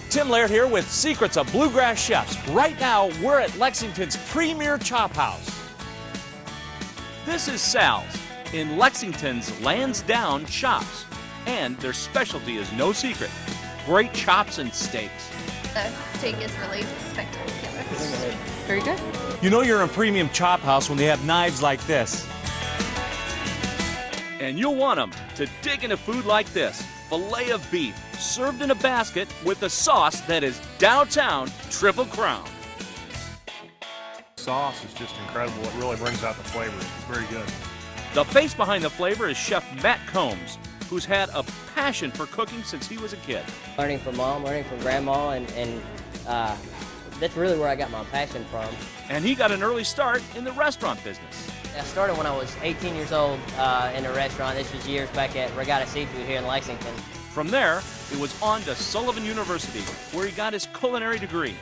Tim Laird here with Secrets of Bluegrass Chefs. Right now, we're at Lexington's premier Chophouse. This is Sal's in Lexington's Lansdowne Chops, and their specialty is no secret: great chops and steaks. The steak is really spectacular. Very good. You know you're in a premium Chophouse when they have knives like this. And you'll want them to dig into food like this: filet of beef served in a basket with a sauce that is downtown Triple Crown. Sauce is just incredible. It really brings out the flavors. It's very good. The face behind the flavor is Chef Matt Combs, who's had a passion for cooking since he was a kid. Learning from mom, learning from grandma, and that's really where I got my passion from. And he got an early start in the restaurant business. I started when I was 18 years old in a restaurant. This was years back at Regatta Seafood here in Lexington. From there, it was on to Sullivan University, where he got his culinary degree.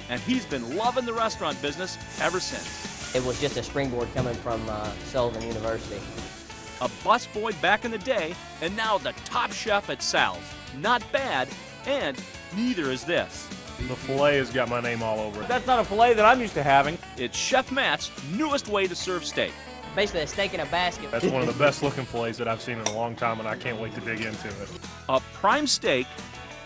And he's been loving the restaurant business ever since. It was just a springboard coming from Sullivan University. A busboy back in the day, and now the top chef at Sal's. Not bad, and neither is this. The filet has got my name all over it. That's not a filet that I'm used to having. It's Chef Matt's newest way to serve steak. Basically a steak in a basket. That's one of the best looking fillets that I've seen in a long time, and I can't wait to dig into it. A prime steak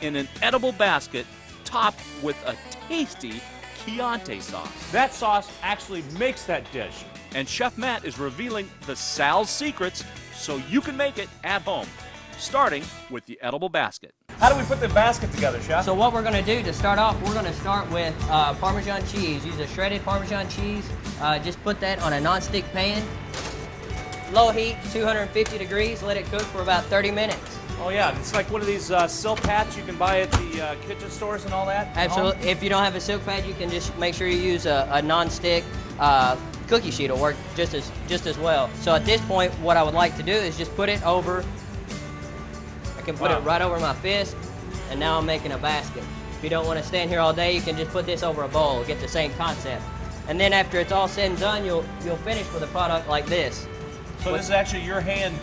in an edible basket topped with a tasty Chianti sauce. That sauce actually makes that dish. And Chef Matt is revealing the Sal's secrets so you can make it at home, starting with the edible basket. How do we put the basket together, Chef? So what we're going to do to start off, we're going to start with Parmesan cheese. Use a shredded Parmesan cheese. Just put that on a non-stick pan. Low heat, 250 degrees. Let it cook for about 30 minutes. Oh yeah, it's like one of these silk pads you can buy at the kitchen stores and all that? Absolutely. If you don't have a silk pad, you can just make sure you use a non-stick cookie sheet. It'll work just as well. So at this point, what I would like to do is just put it over. I can put it right over my fist, and now I'm making a basket. If you don't want to stand here all day, you can just put this over a bowl, get the same concept. And then after it's all said and done, you'll finish with a product like this. So this is actually your hand,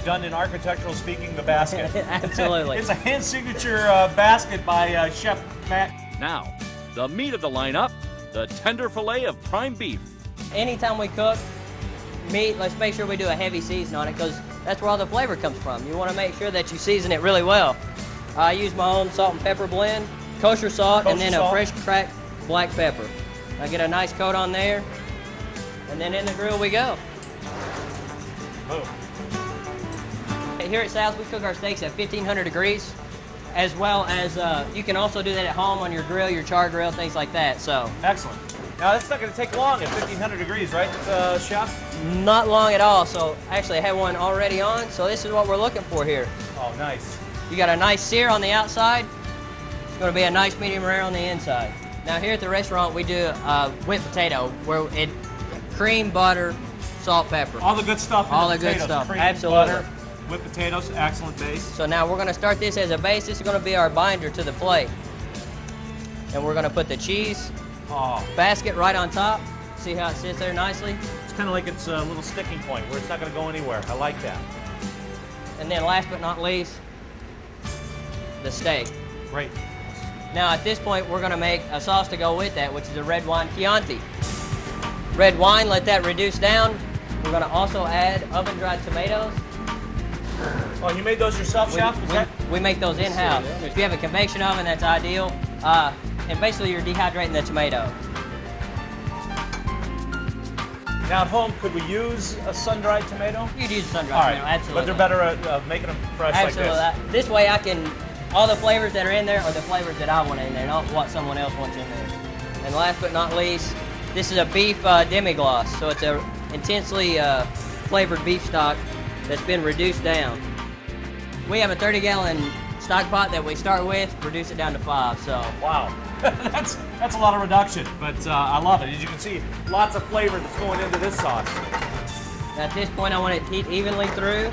done in architectural speaking, the basket. Absolutely. It's a hand signature basket by Chef Matt. Now, the meat of the lineup, the tender filet of prime beef. Anytime we cook meat, let's make sure we do a heavy season on it, because that's where all the flavor comes from. You want to make sure that you season it really well. I use my own salt and pepper blend, kosher salt, and then a fresh cracked black pepper. I get a nice coat on there, and then in the grill we go. Oh. Here at Sal's, we cook our steaks at 1,500 degrees, as well as you can also do that at home on your grill, your char grill, things like that. So Excellent. Now that's not going to take long at 1,500 degrees, right, Chef? not long at all. So actually I have one already on, so this is what we're looking for here. Oh, nice. You got a nice sear on the outside. It's going to be a nice medium rare on the inside. Now here at the restaurant, we do whipped potato, where it cream, butter, salt, pepper. All the good stuff. All the good stuff. Cream, Absolutely. Butter, whipped potatoes, excellent base. So now we're going to start this as a base. This is going to be our binder to the plate. And we're going to put the cheese basket right on top. See how it sits there nicely? It's kind of like it's a little sticking point where it's not going to go anywhere. I like that. And then last but not least, the steak. Great. Now at this point, we're going to make a sauce to go with that, which is a red wine Chianti. Red wine, let that reduce down. We're going to also add oven-dried tomatoes. Oh, you made those yourself, Chef? We make those in-house. If you have a convection oven, that's ideal. And basically, you're dehydrating the tomato. Now at home, could we use a sun-dried tomato? You could use a sun-dried tomato, absolutely. But they're better at making them fresh absolutely. like this. This way, I can, all the flavors that are in there are the flavors that I want in there, not what someone else wants in there. And last but not least, this is a beef demi-glace, so it's a intensely flavored beef stock that's been reduced down. We have a 30-gallon stock pot that we start with, reduce it down to 5. So wow, that's a lot of reduction, but I love it. As you can see, lots of flavor that's going into this sauce. At this point, I want it to heat evenly through,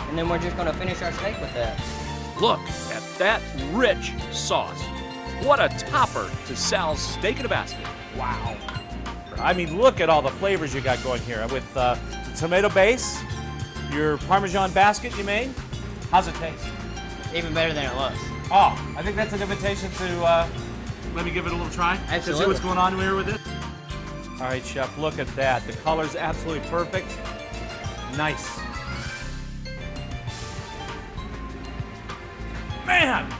and then we're just going to finish our steak with that. Look at that rich sauce. What a topper to Sal's steak in a basket. Wow. I mean, look at all the flavors you got going here with the tomato base, your Parmesan basket you made. How's it taste? even better than it looks. Oh, I think that's an invitation to let me give it a little try. Absolutely. To see what's going on here with it. All right, Chef, look at that. The color's absolutely perfect. Nice. Man,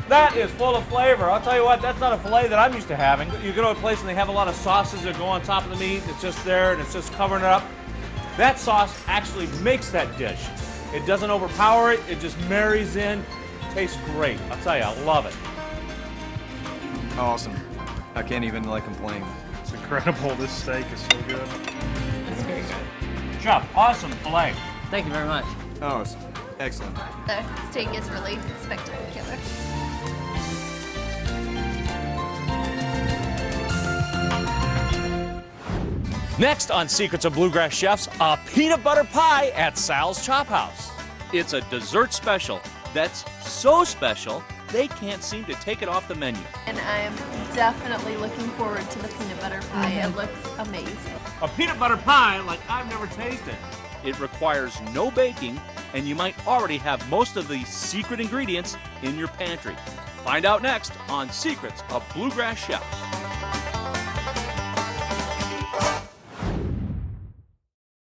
that is full of flavor. I'll tell you what, that's not a filet that I'm used to having. You go to a place and they have a lot of sauces that go on top of the meat. It's just there and it's just covering it up. That sauce actually makes that dish. It doesn't overpower it. It just marries in. Tastes great. I'll tell you, I love it. Awesome. I can't even complain. It's incredible. This steak is so good. It's very good. Chef, awesome filet. Thank you very much. Oh, it's excellent. The steak is really spectacular. Next on Secrets of Bluegrass Chefs, a peanut butter pie at Sal's Chophouse. It's a dessert special that's so special they can't seem to take it off the menu. And I'm definitely looking forward to the peanut butter pie. It looks amazing. A peanut butter pie like I've never tasted. It requires no baking, and you might already have most of the secret ingredients in your pantry. Find out next on Secrets of Bluegrass Chefs.